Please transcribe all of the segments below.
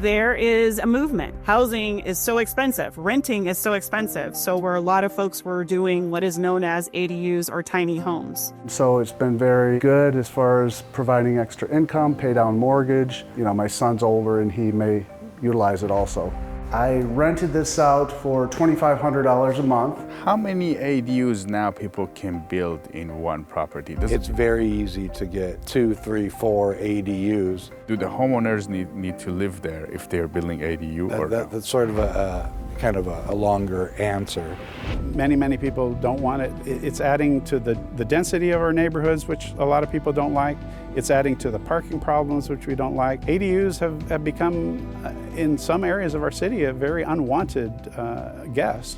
there is a movement. Housing is so expensive. Renting is so expensive. So where a lot of folks were doing what is known as ADUs or tiny homes. So it's been very good as far as providing extra income, pay down mortgage. You know, my son's older and he may utilize it also. I rented this out for $2,500 a month. How many ADUs now people can build in one property? It's very easy to get 2, 3, 4 ADUs. Do the homeowners need to live there if they're building ADU? That's sort of a longer answer. Many people don't want it. It's adding to the density of our neighborhoods, which a lot of people don't like. It's adding to the parking problems, which we don't like. ADUs have become, in some areas of our city, a very unwanted guest.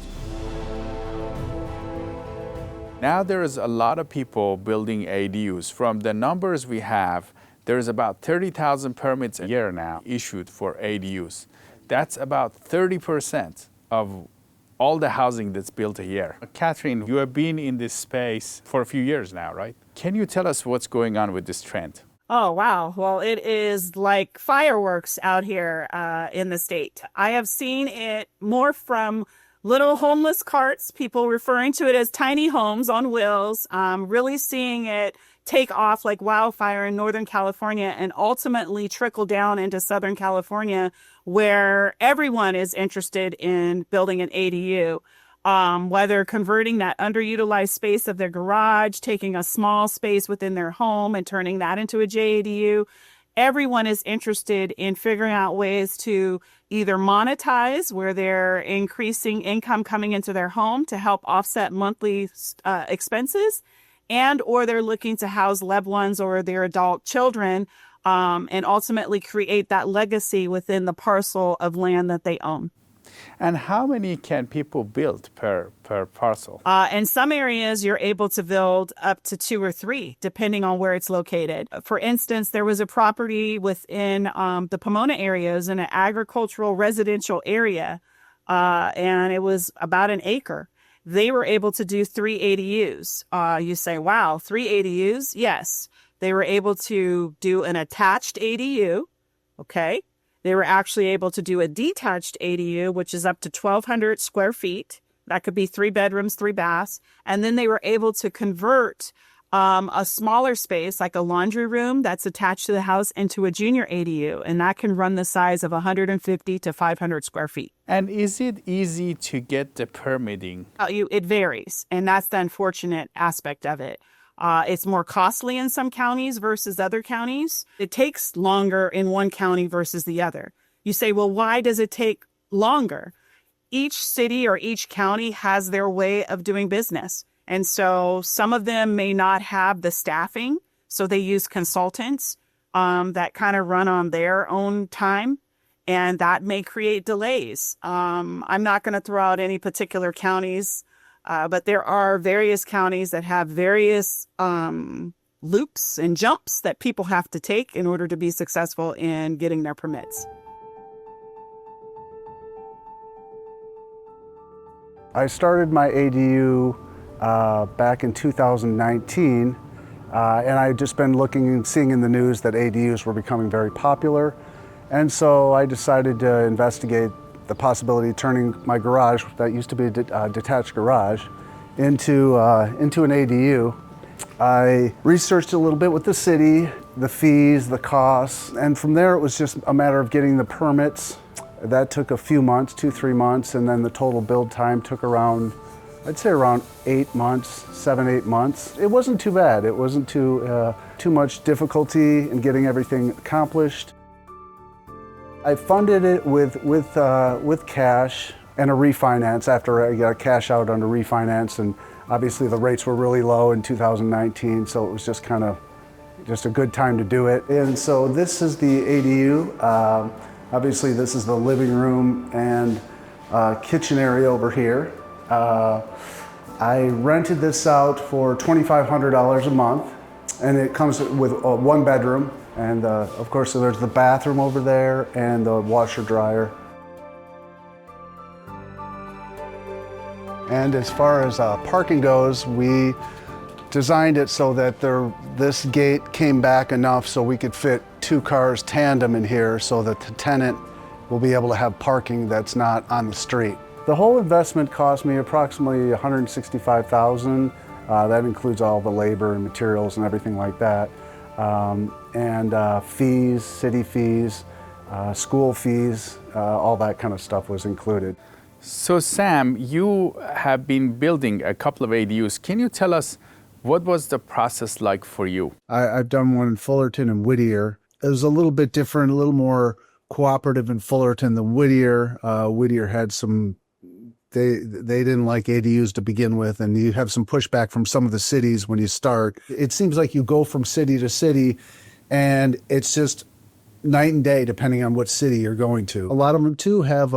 Now there is a lot of people building ADUs. From the numbers we have, there's about 30,000 permits a year now issued for ADUs. That's about 30% of all the housing that's built a year. Catherine, you have been in this space for a few years now, right? Can you tell us what's going on with this trend? Oh, wow. Well, it is like fireworks out here in the state. I have seen it more from little homeless carts, people referring to it as tiny homes on wheels, really seeing it take off like wildfire in Northern California and ultimately trickle down into Southern California, where everyone is interested in building an ADU, whether converting that underutilized space of their garage, taking a small space within their home and turning that into a JADU. Everyone is interested in figuring out ways to either monetize, where they're increasing income coming into their home to help offset monthly expenses, and or they're looking to house loved ones or their adult children and ultimately create that legacy within the parcel of land that they own. And how many can people build per parcel? In some areas, you're able to build up to 2 or 3, depending on where it's located. For instance, there was a property within the Pomona areas in an agricultural residential area, and it was about an acre. They were able to do 3 ADUs. You say, wow, 3 ADUs? Yes. They were able to do an attached ADU, okay? They were actually able to do a detached ADU, which is up to 1,200 square feet. That could be 3 bedrooms, 3 baths. And then they were able to convert a smaller space, like a laundry room that's attached to the house, into a junior ADU. And that can run the size of 150 to 500 square feet. And is it easy to get the permitting? It varies. And that's the unfortunate aspect of it. It's more costly in some counties versus other counties. It takes longer in one county versus the other. You say, well, why does it take longer? Each city or each county has their way of doing business. And so some of them may not have the staffing, so they use consultants that kind of run on their own time, and that may create delays. I'm not going to throw out any particular counties, but there are various counties that have various loops and jumps that people have to take in order to be successful in getting their permits. I started my ADU back in 2019, and I had just been looking and seeing in the news that ADUs were becoming very popular, and so I decided to investigate the possibility of turning my garage, that used to be a detached garage, into an ADU. I researched a little bit with the city, the fees, the costs, and from there it was just a matter of getting the permits. That took a few months, 2-3 months, and then the total build time took around, I'd say around 8 months, 7-8 months. It wasn't too bad. It wasn't too much difficulty in getting everything accomplished. I funded it with cash and a refinance after I got cash out on a refinance, and obviously the rates were really low in 2019, so it was just kind of just a good time to do it. And so this is the ADU. Obviously this is the living room and kitchen area over here. I rented this out for $2,500 a month, and it comes with a 1 bedroom. And of course, so there's the bathroom over there and the washer dryer. And as far as parking goes, we designed it so that this gate came back enough so we could fit 2 cars tandem in here, so that the tenant we'll be able to have parking that's not on the street. The whole investment cost me approximately $165,000. That includes all the labor and materials and everything like that. Fees, city fees, school fees, all that kind of stuff was included. So Sam, you have been building a couple of ADUs. Can you tell us what was the process like for you? I've done one in Fullerton and Whittier. It was a little bit different, a little more cooperative in Fullerton than Whittier. Whittier had some, they didn't like ADUs to begin with, and you have some pushback from some of the cities when you start. It seems like you go from city to city, and it's just night and day depending on what city you're going to. A lot of them too have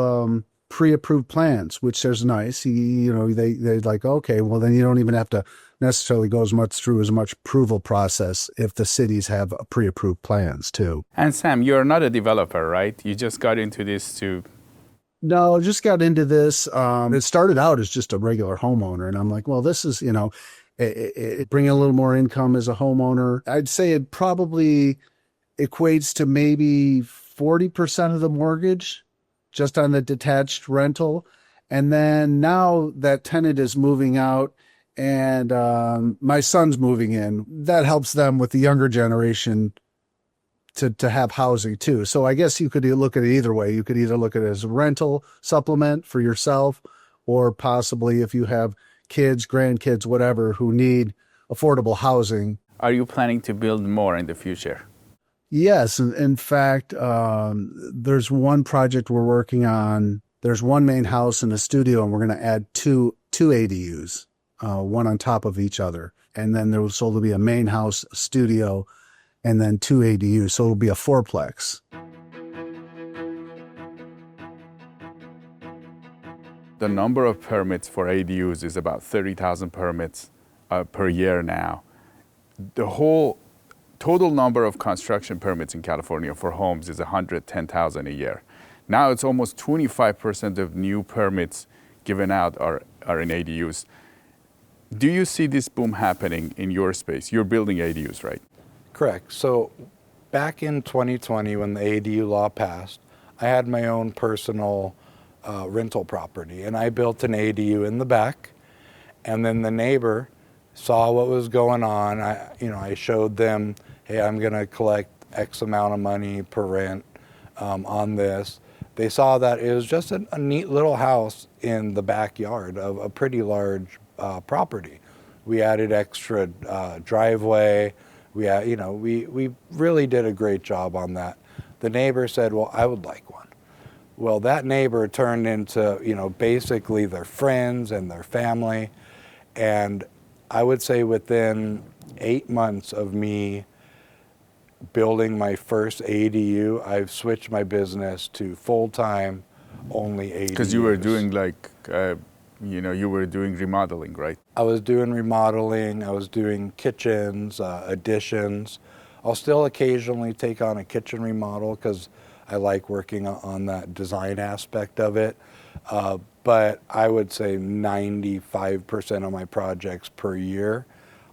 pre-approved plans, which is nice. They're like, okay, well then you don't even have to necessarily go through as much approval process if the cities have pre-approved plans too. And Sam, you're not a developer, right? You just got into this to... No, I just got into this. It started out as just a regular homeowner, and I'm like, well, this is, it bring a little more income as a homeowner. I'd say it probably equates to maybe 40% of the mortgage just on the detached rental. And then now that tenant is moving out and my son's moving in, that helps them with the younger generation to have housing too. So I guess you could look at it either way. You could either look at it as a rental supplement for yourself, or possibly if you have kids, grandkids, whatever, who need affordable housing. Are you planning to build more in the future? Yes. In fact, there's one project we're working on. There's one main house and a studio, and we're going to add two ADUs, one on top of each other. And then there will be a main house, a studio, and then two ADUs. So it'll be a fourplex. The number of permits for ADUs is about 30,000 permits per year now. The whole total number of construction permits in California for homes is 110,000 a year. Now it's almost 25% of new permits given out are in ADUs. Do you see this boom happening in your space? You're building ADUs, right? Correct. So back in 2020, when the ADU law passed, I had my own personal rental property, and I built an ADU in the back. And then the neighbor saw what was going on. I showed them, hey, I'm going to collect X amount of money per rent on this. They saw that it was just a neat little house in the backyard of a pretty large property. We added extra driveway. We really did a great job on that. The neighbor said, well, I would like one. Well, that neighbor turned into, basically their friends and their family. And I would say within 8 months of me building my first ADU, I've switched my business to full-time only ADUs. Because you were doing you were doing remodeling, right? I was doing remodeling, I was doing kitchens, additions. I'll still occasionally take on a kitchen remodel because I like working on that design aspect of it. But I would say 95% of my projects per year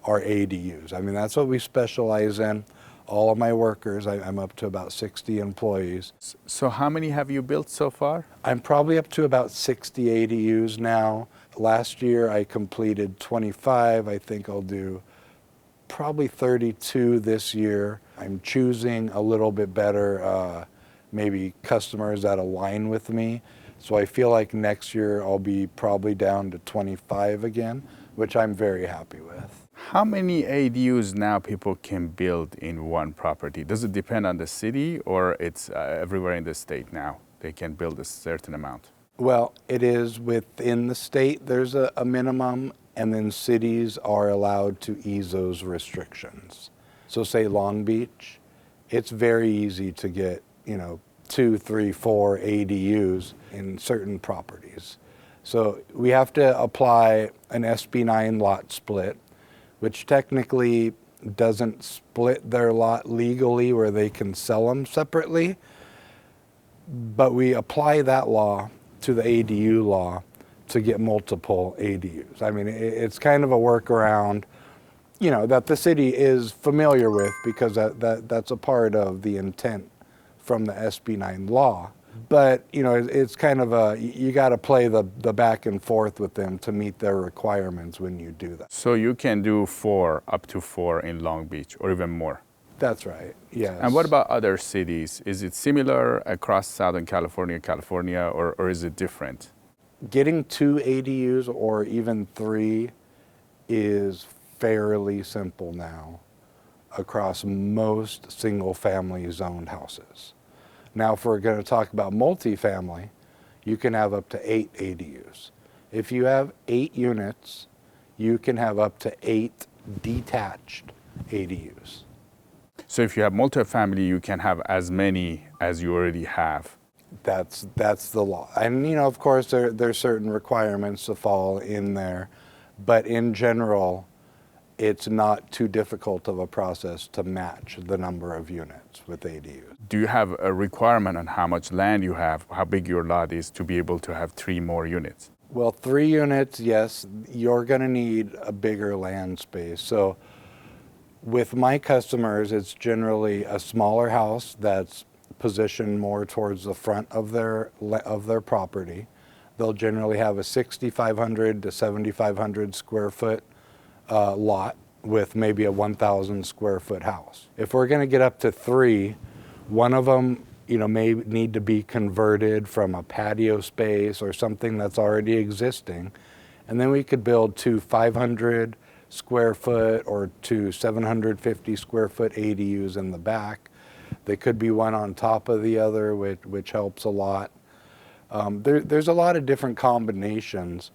are ADUs. I mean, that's what we specialize in. All of my workers, I'm up to about 60 employees. So how many have you built so far? I'm probably up to about 60 ADUs now. Last year I completed 25. I think I'll do probably 32 this year. I'm choosing a little bit better, maybe customers that align with me. So I feel like next year I'll be probably down to 25 again, which I'm very happy with. How many ADUs now people can build in one property? Does it depend on the city, or it's everywhere in the state now? They can build a certain amount. Well, it is within the state. There's a minimum, and then cities are allowed to ease those restrictions. So say Long Beach, it's very easy to get, 2, 3, 4 ADUs in certain properties. So we have to apply an SB 9 lot split, which technically doesn't split their lot legally where they can sell them separately. But we apply that law to the ADU law to get multiple ADUs. I mean, it's kind of a workaround, that the city is familiar with because that's a part of the intent from the SB 9 law. But it's kind of you got to play the back and forth with them to meet their requirements when you do that. So you can do up to four in Long Beach or even more. That's right, yes. And what about other cities? Is it similar across Southern California, or is it different? Getting 2 ADUs or even 3 is fairly simple now across most single-family zoned houses. Now, if we're going to talk about multifamily, you can have up to 8 ADUs. If you have 8 units, you can have up to 8 detached ADUs. So if you have multifamily, you can have as many as you already have. That's the law. And of course, there's certain requirements to fall in there, but in general, it's not too difficult of a process to match the number of units with ADUs. Do you have a requirement on how much land you have, how big your lot is to be able to have 3 more units? Well, 3 units, yes, you're going to need a bigger land space. So with my customers, it's generally a smaller house that's positioned more towards the front of their property. They'll generally have a 6,500 to 7,500 square foot lot with maybe a 1,000 square foot house. If we're going to get up to 3, one of them may need to be converted from a patio space or something that's already existing, and then we could build 2 500 square foot or 2 750 square foot ADUs in the back. They could be one on top of the other, which helps a lot. There's a lot of different combinations,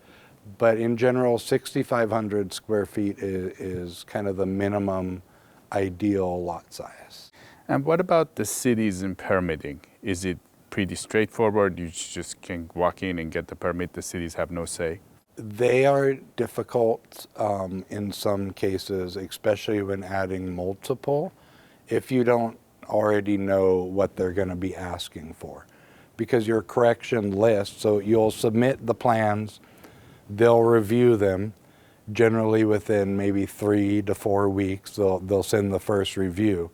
but in general, 6,500 square feet is kind of the minimum ideal lot size. And what about the cities and permitting? Is it pretty straightforward? You just can walk in and get the permit, the cities have no say? They are difficult in some cases, especially when adding multiple, if you don't already know what they're going to be asking for. Because your correction list, so you'll submit the plans, they'll review them, generally within maybe 3 to 4 weeks, they'll send the first review.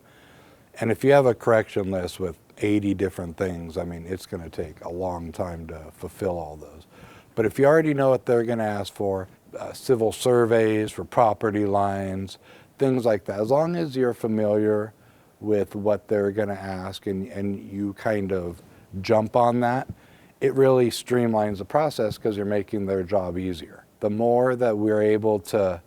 And if you have a correction list with 80 different things, I mean, it's going to take a long time to fulfill all those. But if you already know what they're going to ask for, civil surveys for property lines, things like that, as long as you're familiar with what they're going to ask and you kind of jump on that, it really streamlines the process because you're making their job easier. The more that we're able to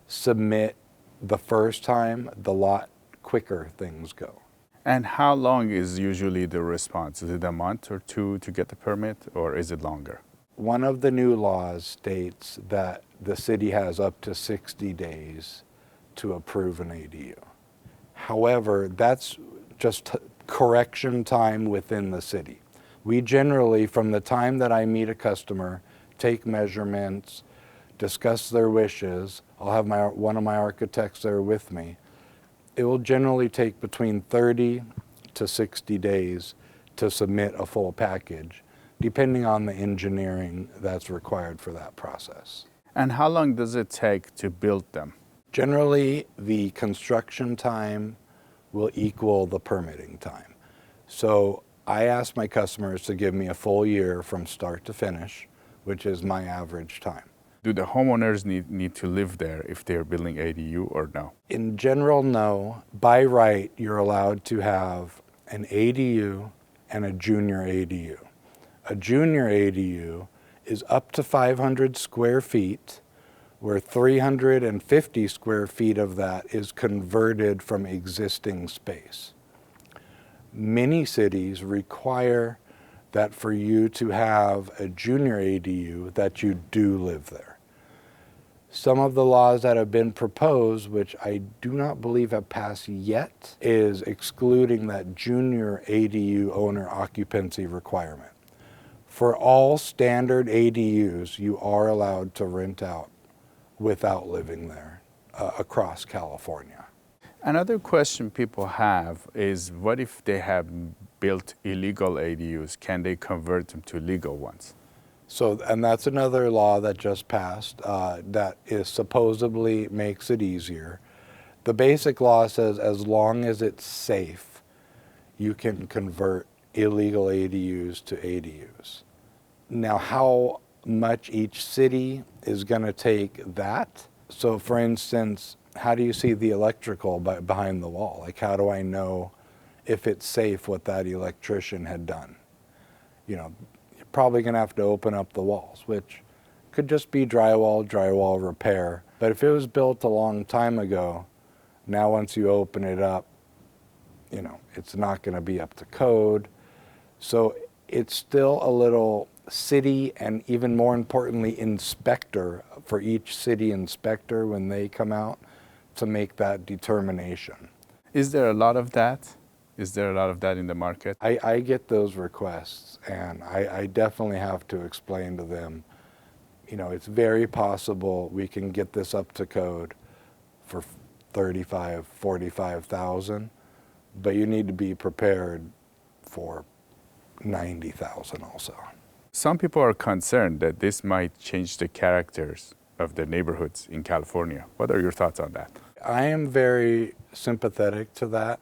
submit the first time, the lot quicker things go. And how long is usually the response? Is it a month or 2 to get the permit, or is it longer? One of the new laws states that the city has up to 60 days to approve an ADU. However, that's just correction time within the city. We generally, from the time that I meet a customer, take measurements, discuss their wishes. I'll have one of my architects there with me. It will generally take between 30 to 60 days to submit a full package, depending on the engineering that's required for that process. And how long does it take to build them? Generally, the construction time will equal the permitting time. So I ask my customers to give me a full year from start to finish, which is my average time. Do the homeowners need to live there if they're building ADU or no? In general, no. By right, you're allowed to have an ADU and a junior ADU. A junior ADU is up to 500 square feet, where 350 square feet of that is converted from existing space. Many cities require that for you to have a junior ADU that you do live there. Some of the laws that have been proposed, which I do not believe have passed yet, is excluding that junior ADU owner occupancy requirement. For all standard ADUs, you are allowed to rent out without living there across California. Another question people have is, what if they have built illegal ADUs? Can they convert them to legal ones? So, and that's another law that just passed that is supposedly makes it easier. The basic law says as long as it's safe, you can convert illegal ADUs to ADUs. Now, how much each city is going to take that? So, for instance, how do you see the electrical behind the wall? Like, how do I know if it's safe what that electrician had done? You know, you're probably going to have to open up the walls, which could just be drywall repair. But if it was built a long time ago, now once you open it up, you know, it's not going to be up to code. So it's still a little city, and even more importantly, inspector, for each city inspector when they come out to make that determination. Is there a lot of that? Is there a lot of that in the market? I get those requests, and I definitely have to explain to them, you know, it's very possible we can get this up to code for 35, 45,000, but you need to be prepared for 90,000 also. Some people are concerned that this might change the characters of the neighborhoods in California. What are your thoughts on that? I am very sympathetic to that.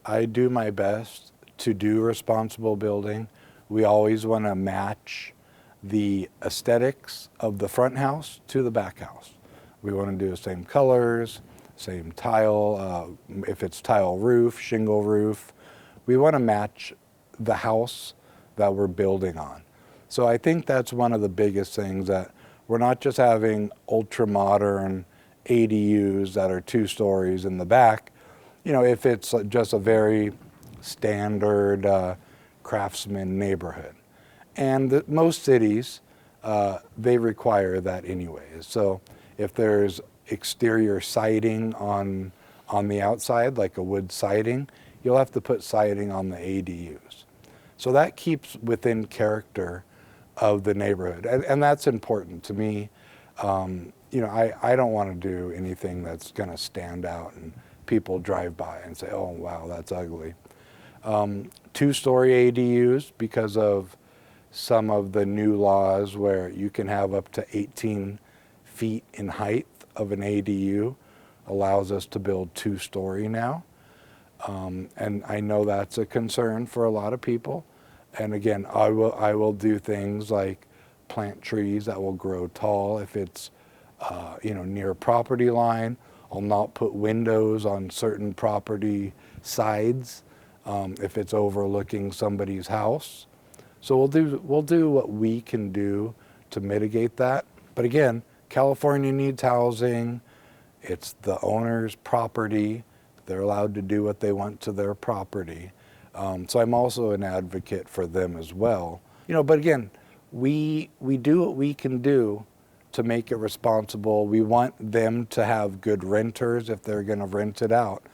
I do my best to do responsible building. We always want to match the aesthetics of the front house to the back house. We want to do the same colors, same tile, if it's tile roof, shingle roof. We want to match the house that we're building on. So I think that's one of the biggest things, that we're not just having ultra-modern ADUs that are 2 stories in the back. You know, if it's just a very standard craftsman neighborhood. And most cities, they require that anyways. So if there's exterior siding on the outside, like a wood siding, you'll have to put siding on the ADUs. So that keeps within character of the neighborhood. And that's important to me. You know, I don't want to do anything that's going to stand out and people drive by and say, oh, wow, that's ugly. 2-story ADUs, because of some of the new laws where you can have up to 18 feet in height of an ADU, allows us to build 2-story now. And I know that's a concern for a lot of people. And again, I will do things like plant trees that will grow tall if it's you know, near a property line. I'll not put windows on certain property sides if it's overlooking somebody's house. So we'll do what we can do to mitigate that. But again, California needs housing. It's the owner's property. They're allowed to do what they want to their property. So I'm also an advocate for them as well. You know, but again, we do what we can do to make it responsible. We want them to have good renters if they're going to rent it out.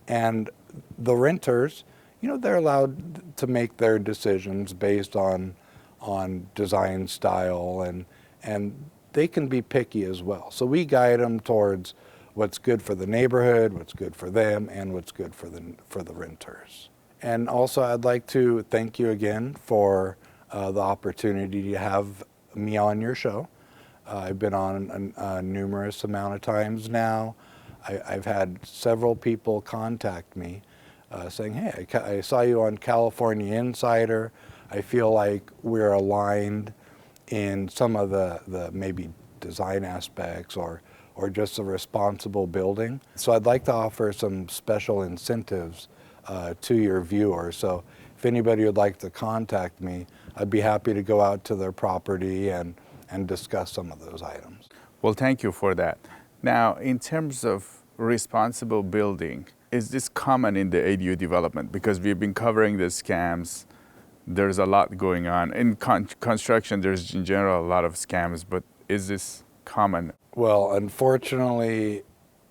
And the renters, you know, they're allowed to make their decisions based on design style, and they can be picky as well. So we guide them towards what's good for the neighborhood, what's good for them, and what's good for the renters. And also, I'd like to thank you again for the opportunity to have me on your show. I've been on a numerous amount of times now. I've had several people contact me saying, hey, I saw you on California Insider. I feel like we're aligned in some of the maybe design aspects or just a responsible building. So I'd like to offer some special incentives to your viewers. So if anybody would like to contact me, I'd be happy to go out to their property and discuss some of those items. Well, thank you for that. Now, in terms of responsible building, is this common in the ADU development? Because we've been covering the scams. There's a lot going on. In construction, there's in general a lot of scams, but is this common? Well, unfortunately,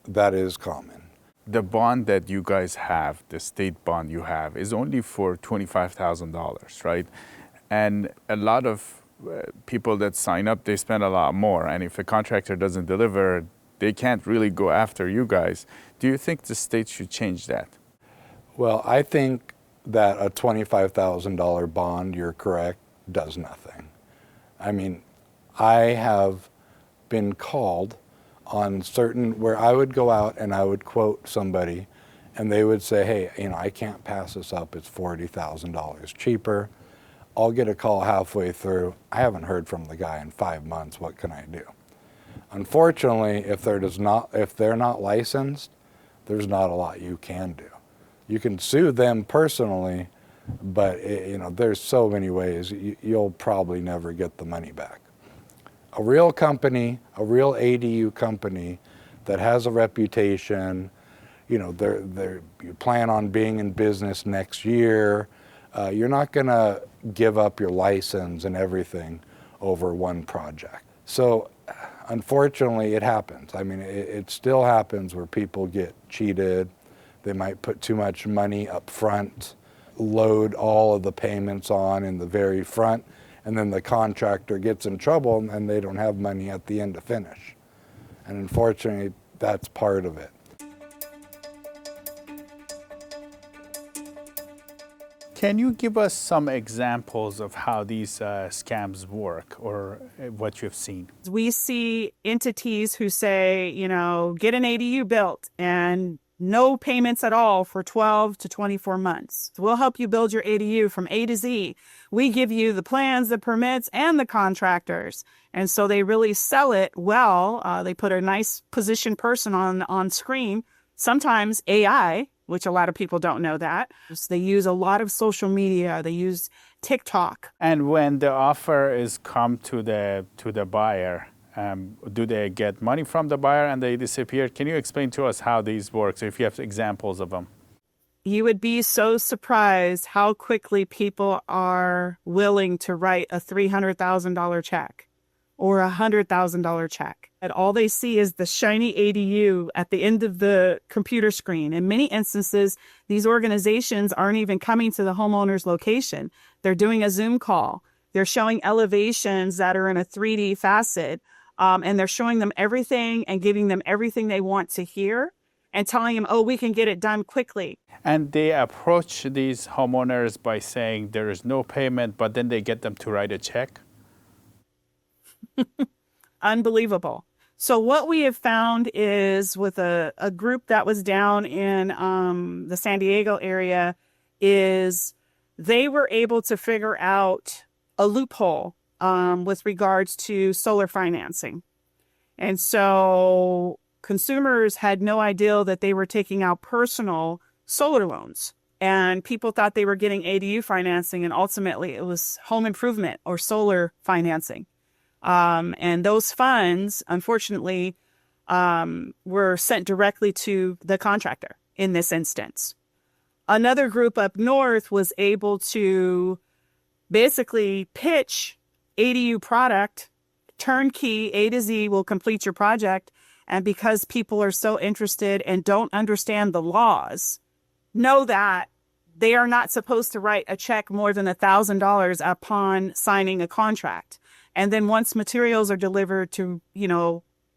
that is common. The bond that you guys have, the state bond you have, is only for $25,000, right? And a lot of people that sign up, they spend a lot more. And if a contractor doesn't deliver, they can't really go after you guys. Do you think the state should change that? Well, I think that a $25,000 bond, you're correct, does nothing. I mean, I have been called on certain, where I would go out and I would quote somebody, and they would say, hey, I can't pass this up. It's $40,000 cheaper. I'll get a call halfway through. I haven't heard from the guy in 5 months. What can I do? Unfortunately, if they're not licensed, there's not a lot you can do. You can sue them personally, but there's so many ways. You'll probably never get the money back. A real company, a real ADU company that has a reputation, you plan on being in business next year. You're not going to give up your license and everything over one project. So unfortunately, it happens. I mean, it still happens where people get cheated. They might put too much money up front, load all of the payments on in the very front, and then the contractor gets in trouble and they don't have money at the end to finish. And unfortunately, that's part of it. Can you give us some examples of how these scams work or what you've seen? We see entities who say, get an ADU built and no payments at all for 12 to 24 months. We'll help you build your ADU from A to Z. We give you the plans, the permits, and the contractors. And so they really sell it well. They put a nice positioned person on screen, sometimes AI, which a lot of people don't know that. They use a lot of social media. They use TikTok. And when the offer is come to the buyer, do they get money from the buyer and they disappear? Can you explain to us how these work? So if you have examples of them. You would be so surprised how quickly people are willing to write a $300,000 check or a $100,000 check. And all they see is the shiny ADU at the end of the computer screen. In many instances, these organizations aren't even coming to the homeowner's location. They're doing a Zoom call. They're showing elevations that are in a 3D facet, and they're showing them everything and giving them everything they want to hear and telling them, oh, we can get it done quickly. And they approach these homeowners by saying there is no payment, but then they get them to write a check? Unbelievable. So what we have found is with a group that was down in the San Diego area is they were able to figure out a loophole with regards to solar financing. And so consumers had no idea that they were taking out personal solar loans. And people thought they were getting ADU financing, and ultimately it was home improvement or solar financing. And those funds, unfortunately, were sent directly to the contractor in this instance. Another group up north was able to basically pitch ADU product, turnkey, A to Z will complete your project. And because people are so interested and don't understand the laws, know that they are not supposed to write a check more than $1,000 upon signing a contract. And then once materials are delivered to,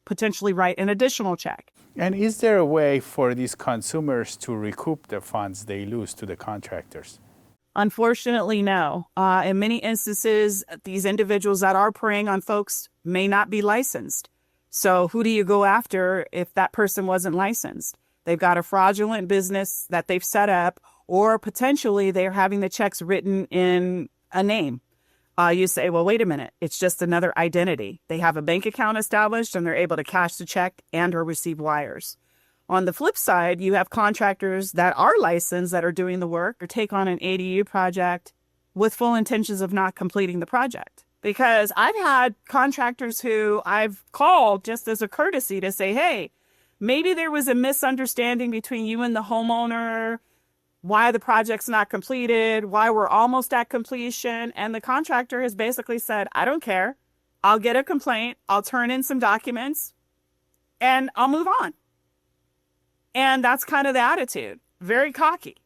potentially write an additional check. And is there a way for these consumers to recoup the funds they lose to the contractors? Unfortunately, no. In many instances, these individuals that are preying on folks may not be licensed. So who do you go after if that person wasn't licensed? They've got a fraudulent business that they've set up, or potentially they're having the checks written in a name. You say, well, wait a minute, it's just another identity. They have a bank account established and they're able to cash the check and or receive wires. On the flip side, you have contractors that are licensed that are doing the work or take on an ADU project with full intentions of not completing the project. Because I've had contractors who I've called just as a courtesy to say, hey, maybe there was a misunderstanding between you and the homeowner, why the project's not completed, why we're almost at completion. And the contractor has basically said, I don't care. I'll get a complaint. I'll turn in some documents and I'll move on. And that's kind of the attitude. Very cocky.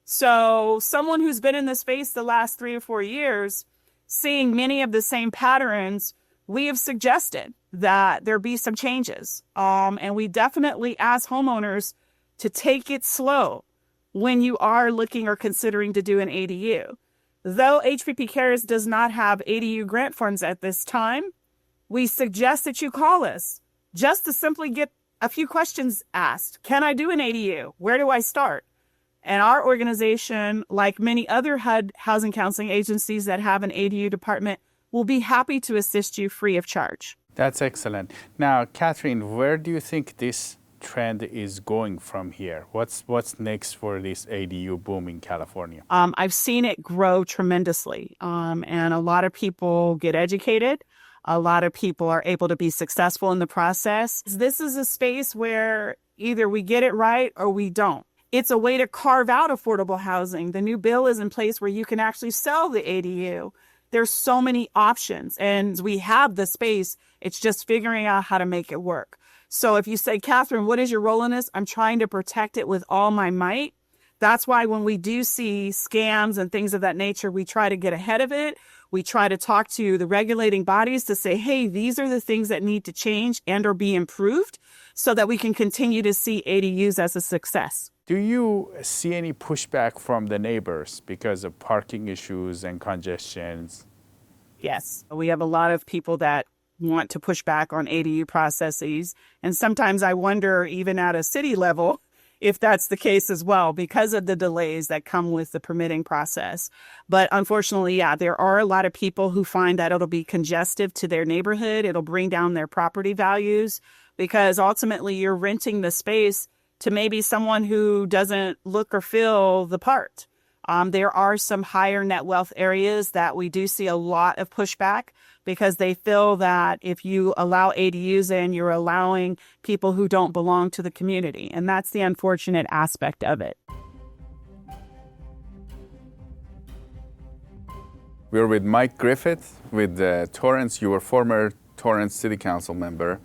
So someone who's been in the space the last 3 or 4 years, seeing many of the same patterns, we have suggested that there be some changes. And we definitely ask homeowners to take it slow when you are looking or considering to do an ADU. Though HPP Cares does not have ADU grant funds at this time, we suggest that you call us just to simply get a few questions asked. Can I do an ADU? Where do I start? And our organization, like many other HUD housing counseling agencies that have an ADU department, will be happy to assist you free of charge. That's excellent. Now, Catherine, where do you think this trend is going from here? What's next for this ADU boom in California? I've seen it grow tremendously, and a lot of people get educated. A lot of people are able to be successful in the process. This is a space where either we get it right or we don't. It's a way to carve out affordable housing. The new bill is in place where you can actually sell the ADU. There's so many options, and we have the space. It's just figuring out how to make it work. So if you say, Catherine, what is your role in this? I'm trying to protect it with all my might. That's why when we do see scams and things of that nature, we try to get ahead of it. We try to talk to the regulating bodies to say, hey, these are the things that need to change and or be improved so that we can continue to see ADUs as a success. Do you see any pushback from the neighbors because of parking issues and congestions? Yes, we have a lot of people that want to push back on ADU processes. And sometimes I wonder, even at a city level, if that's the case as well, because of the delays that come with the permitting process. But unfortunately, yeah, there are a lot of people who find that it'll be congestive to their neighborhood. It'll bring down their property values because ultimately you're renting the space to maybe someone who doesn't look or feel the part. There are some higher net wealth areas that we do see a lot of pushback because they feel that if you allow ADUs in, you're allowing people who don't belong to the community. And that's the unfortunate aspect of it. We're with Mike Griffith with Torrance. You were former Torrance City Council member.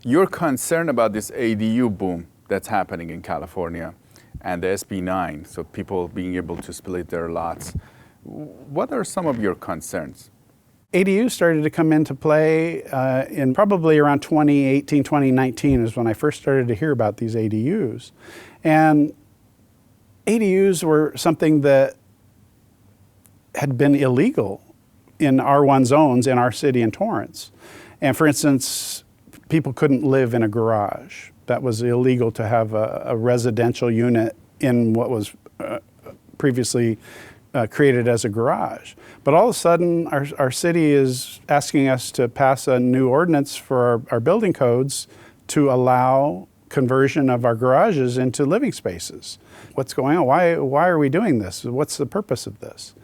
You're concerned about this ADU boom that's happening in California and the SB 9, so people being able to split their lots. What are some of your concerns? ADUs started to come into play in probably around 2018, 2019 is when I first started to hear about these ADUs. And ADUs were something that had been illegal in R1 zones in our city in Torrance. And for instance, people couldn't live in a garage. That was illegal to have a residential unit in what was previously created as a garage. But all of a sudden, our city is asking us to pass a new ordinance for our building codes to allow conversion of our garages into living spaces. What's going on? Why are we doing this? What's the purpose of this?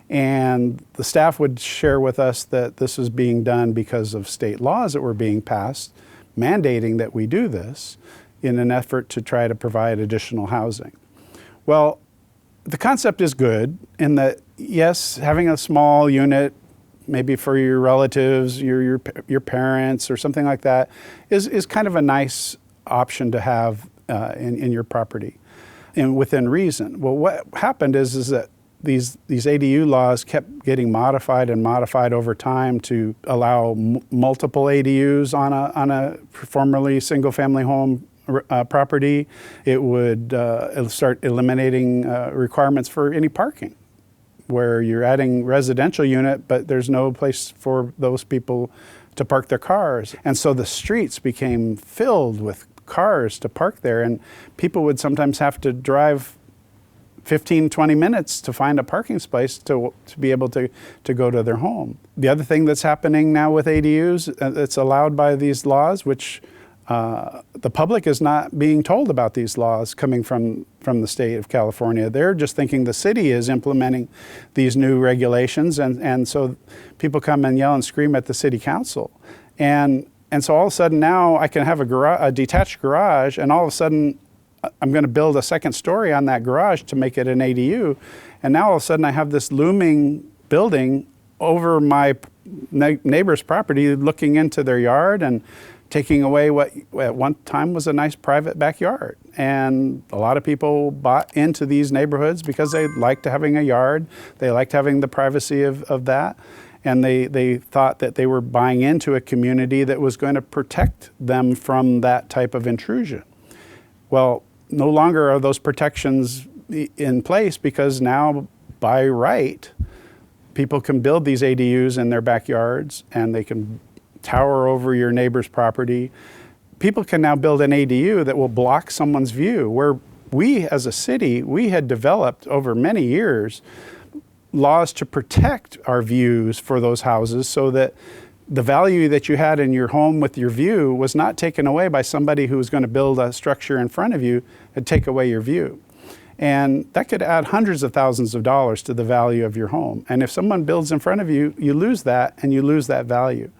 And the staff would share with us that this is being done because of state laws that were being passed, mandating that we do this in an effort to try to provide additional housing. Well, the concept is good in that, yes, having a small unit, maybe for your relatives, your parents or something like that, is kind of a nice option to have in your property and within reason. Well, what happened is that these ADU laws kept getting modified and modified over time to allow multiple ADUs on a formerly single-family home property. It would start eliminating requirements for any parking, where you're adding residential unit, but there's no place for those people to park their cars. And so the streets became filled with cars to park there, and people would sometimes have to drive 15, 20 minutes to find a parking space to be able to go to their home. The other thing that's happening now with ADUs that's allowed by these laws, which the public is not being told about these laws coming from the state of California. They're just thinking the city is implementing these new regulations, and so people come and yell and scream at the city council. And so all of a sudden now I can have a detached garage, and all of a sudden I'm going to build a second story on that garage to make it an ADU. And now all of a sudden I have this looming building over my neighbor's property looking into their yard and taking away what at one time was a nice private backyard. And a lot of people bought into these neighborhoods because they liked having a yard. They liked having the privacy of that. And they thought that they were buying into a community that was going to protect them from that type of intrusion. Well, no longer are those protections in place because now, by right, people can build these ADUs in their backyards and they can tower over your neighbor's property. people can now build an ADU that will block someone's view, where we as a city, we had developed over many years laws to protect our views for those houses so that the value that you had in your home with your view was not taken away by somebody who was going to build a structure in front of you and take away your view. And that could add hundreds of thousands of dollars to the value of your home. And if someone builds in front of you, you lose that, and you lose that value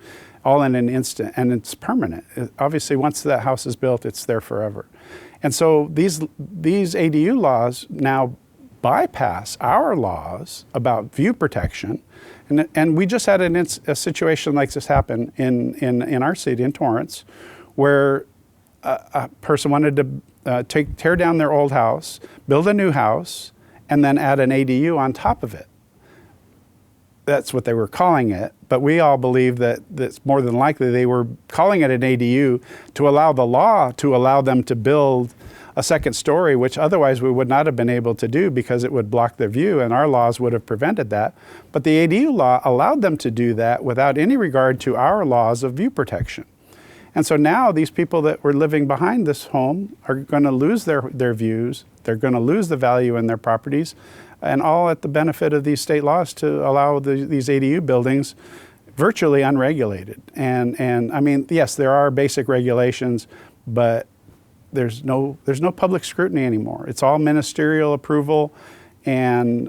all in an instant, and it's permanent. Obviously, once that house is built, it's there forever. And so these ADU laws now bypass our laws about view protection. And we just had a situation like this happen in our city, in Torrance, where a person wanted to tear down their old house, build a new house, and then add an ADU on top of it. That's what they were calling it, but we all believe that it's more than likely they were calling it an ADU to allow the law to allow them to build a second story, which otherwise we would not have been able to do because it would block their view, and our laws would have prevented that. But the ADU law allowed them to do that without any regard to our laws of view protection. And so now these people that were living behind this home are going to lose their views, they're going to lose the value in their properties, and all at the benefit of these state laws to allow these ADU buildings virtually unregulated. And I mean, yes, there are basic regulations, but there's no public scrutiny anymore. It's all ministerial approval, and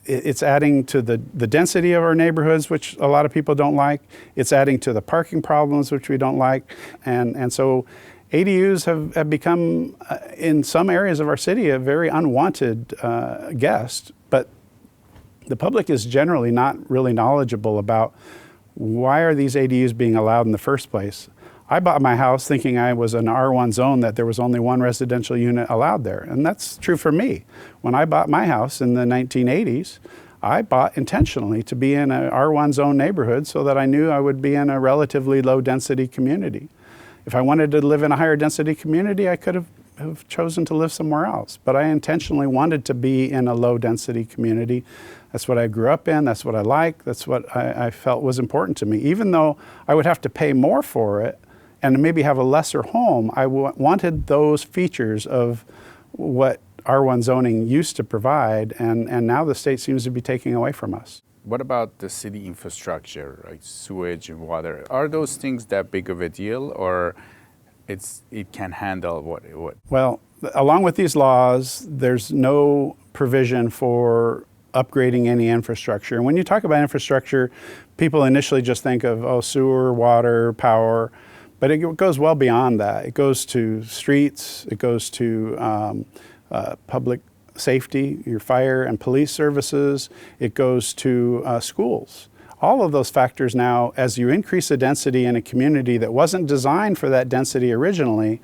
it's adding to the density of our neighborhoods, which a lot of people don't like. It's adding to the parking problems, which we don't like. And so ADUs have become, in some areas of our city, a very unwanted guest. But the public is generally not really knowledgeable about why are these ADUs being allowed in the first place. I bought my house thinking I was an R1 zone, that there was only one residential unit allowed there. And that's true for me. When I bought my house in the 1980s, I bought intentionally to be in an R1 zone neighborhood so that I knew I would be in a relatively low density community. If I wanted to live in a higher density community, I could have chosen to live somewhere else. But I intentionally wanted to be in a low density community. That's what I grew up in, that's what I like, that's what I felt was important to me. Even though I would have to pay more for it, and maybe have a lesser home, I wanted those features of what R1 zoning used to provide, and now the state seems to be taking away from us. What about the city infrastructure, like sewage and water? Are those things that big of a deal, or it can handle what? Well, along with these laws, there's no provision for upgrading any infrastructure. And when you talk about infrastructure, people initially just think of, sewer, water, power. But it goes well beyond that. It goes to streets, it goes to public safety, your fire and police services, it goes to schools. All of those factors now, as you increase the density in a community that wasn't designed for that density originally,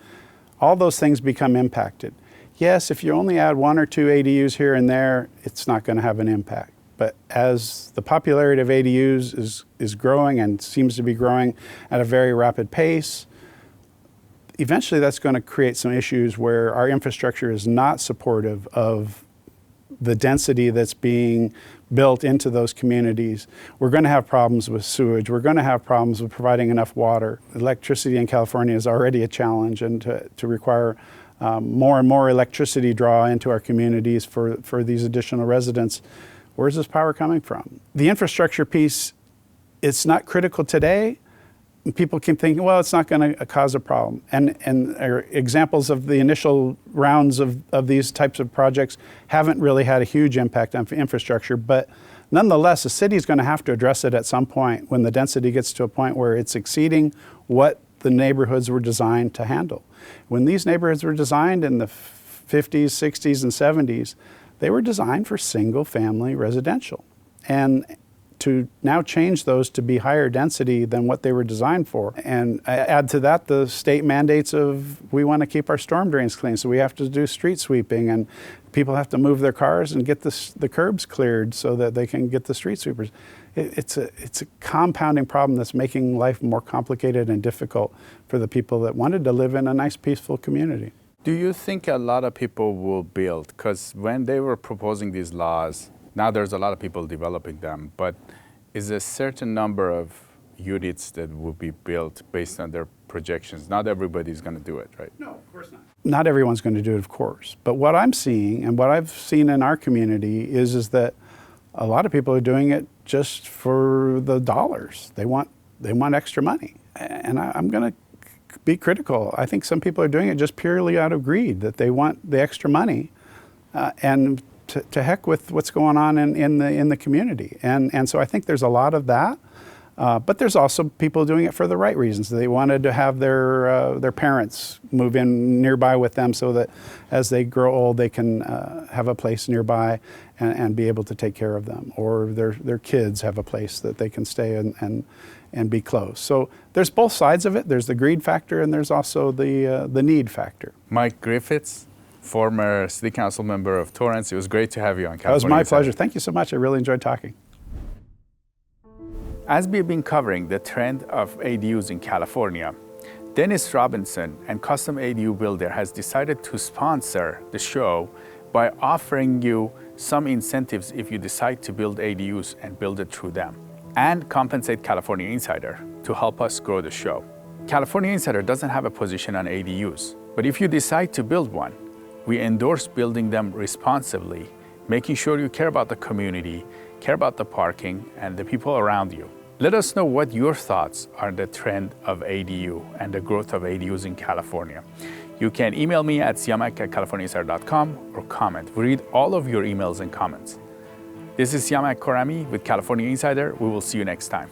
all those things become impacted. Yes, if you only add 1 or 2 ADUs here and there, it's not going to have an impact. But as the popularity of ADUs is growing and seems to be growing at a very rapid pace, eventually that's going to create some issues where our infrastructure is not supportive of the density that's being built into those communities. We're going to have problems with sewage. We're going to have problems with providing enough water. Electricity in California is already a challenge, and to require more and more electricity draw into our communities for these additional residents. Where's this power coming from? The infrastructure piece, it's not critical today. People keep thinking, well, it's not going to cause a problem. And examples of the initial rounds of these types of projects haven't really had a huge impact on infrastructure. But nonetheless, the city is going to have to address it at some point when the density gets to a point where it's exceeding what the neighborhoods were designed to handle. When these neighborhoods were designed in the 50s, 60s, and 70s, they were designed for single-family residential. And to now change those to be higher density than what they were designed for. And add to that the state mandates of, we want to keep our storm drains clean, so we have to do street sweeping, and people have to move their cars and get the curbs cleared so that they can get the street sweepers. It's a compounding problem that's making life more complicated and difficult for the people that wanted to live in a nice, peaceful community. Do you think a lot of people will build? Because when they were proposing these laws, now there's a lot of people developing them, but is a certain number of units that will be built based on their projections. Not everybody's going to do it, right? No, of course not. Not everyone's going to do it, of course. But what I'm seeing and what I've seen in our community is that a lot of people are doing it just for the dollars. They want extra money. And I'm going to be critical. I think some people are doing it just purely out of greed, that they want the extra money, and to heck with what's going on in the community. And so I think there's a lot of that. But there's also people doing it for the right reasons. They wanted to have their parents move in nearby with them so that as they grow old, they can have a place nearby and be able to take care of them. Or their kids have a place that they can stay and be close. So there's both sides of it. There's the greed factor and there's also the need factor. Mike Griffiths, former city council member of Torrance. It was great to have you on California. That was my pleasure. Thank you so much. I really enjoyed talking. As we've been covering the trend of ADUs in California, Dennis Robinson and Custom ADU Builder has decided to sponsor the show by offering you some incentives if you decide to build ADUs and build it through them, and compensate California Insider to help us grow the show. California Insider doesn't have a position on ADUs, but if you decide to build one, we endorse building them responsibly, making sure you care about the community, care about the parking, and the people around you. Let us know what your thoughts are on the trend of ADU and the growth of ADUs in California. You can email me at siamak@californiainsider.com or comment. We read all of your emails and comments. This is Siamak Korami with California Insider. We will see you next time.